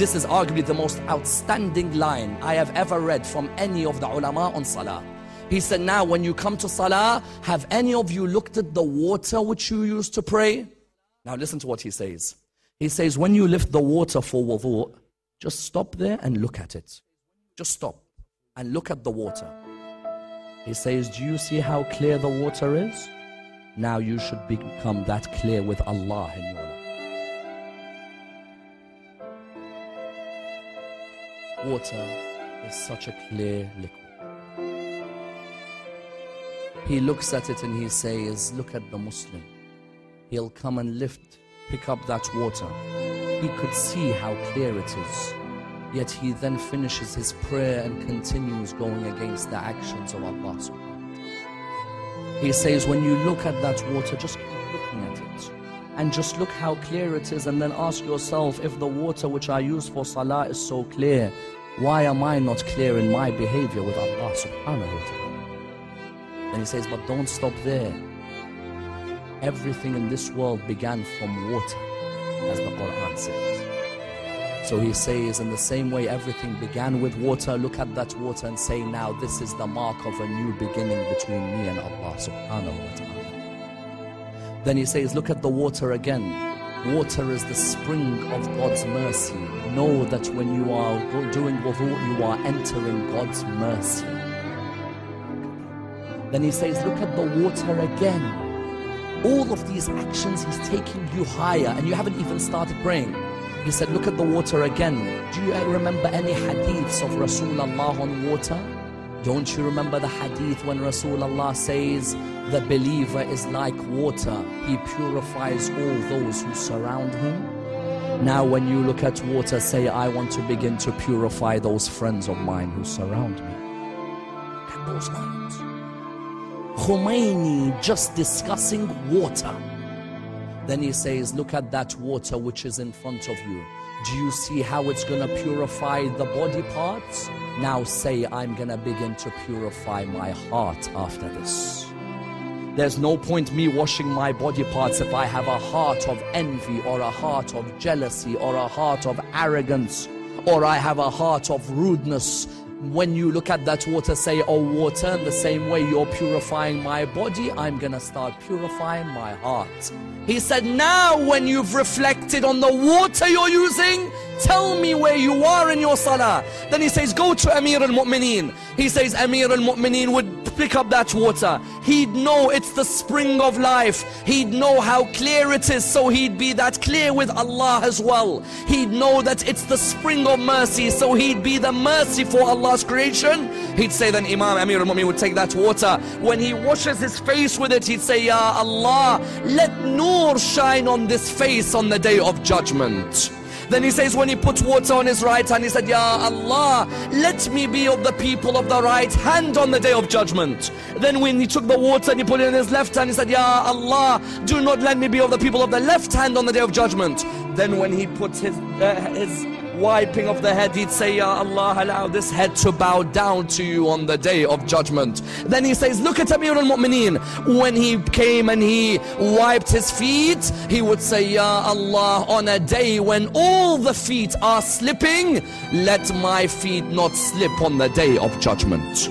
This is arguably the most outstanding line I have ever read from any of the ulama on salah. He said, now when you come to salah, have any of you looked at the water which you used to pray? Now listen to what he says. He says, when you lift the water for wudu, just stop there and look at it. Just stop and look at the water. He says, do you see how clear the water is? Now you should become that clear with Allah in your life. Water is such a clear liquid. He looks at it and he says, look at the Muslim. He'll come and pick up that water. He could see how clear it is. Yet he then finishes his prayer and continues going against the actions of Allah subhanahu wa ta'ala. He says, when you look at that water, just keep looking at it. And just look how clear it is, and then ask yourself, if the water which I use for salah is so clear, why am I not clear in my behavior with Allah subhanahu wa ta'ala? And he says, but don't stop there. Everything in this world began from water, as the Quran says. So he says, in the same way everything began with water, look at that water and say, now this is the mark of a new beginning between me and Allah subhanahu wa ta'ala. Then he says, look at the water again. Water is the spring of God's mercy. Know that when you are doing wudu, you are entering God's mercy. Then he says, look at the water again. All of these actions, he's taking you higher, and you haven't even started praying. He said, look at the water again. Do you remember any hadiths of Rasulullah on water? Don't you remember the hadith when Rasulullah says, the believer is like water. He purifies all those who surround him. Now when you look at water, say, I want to begin to purify those friends of mine who surround me. Look at those lines. Khomeini just discussing water. Then he says, look at that water which is in front of you. Do you see how it's going to purify the body parts? Now say, I'm going to begin to purify my heart after this. There's no point me washing my body parts if I have a heart of envy, or a heart of jealousy, or a heart of arrogance, or I have a heart of rudeness. When you look at that water, say, oh water, in the same way you're purifying my body, I'm gonna start purifying my heart. He said, now when you've reflected on the water you're using, tell me where you are in your salah. Then he says, go to Amir al-Mu'mineen. He says, Amir al-Mu'mineen would pick up that water. He'd know it's the spring of life. He'd know how clear it is, so he'd be that clear with Allah as well. He'd know that it's the spring of mercy, so he'd be the mercy for Allah's creation. He'd say, then Imam Amir al-Mu'mineen would take that water. When he washes his face with it, he'd say, Ya Allah, let nur shine on this face on the day of judgment. Then he says, when he put water on his right hand, he said, Ya Allah, let me be of the people of the right hand on the day of judgment. Then when he took the water and he put it in his left hand, he said, Ya Allah, do not let me be of the people of the left hand on the day of judgment. Then when he put his wiping of the head, he'd say, Ya Allah, allow this head to bow down to you on the day of judgment. Then he says, look at Amir al-Mu'mineen. When he came and he wiped his feet, he would say, Ya Allah, on a day when all the feet are slipping, let my feet not slip on the day of judgment.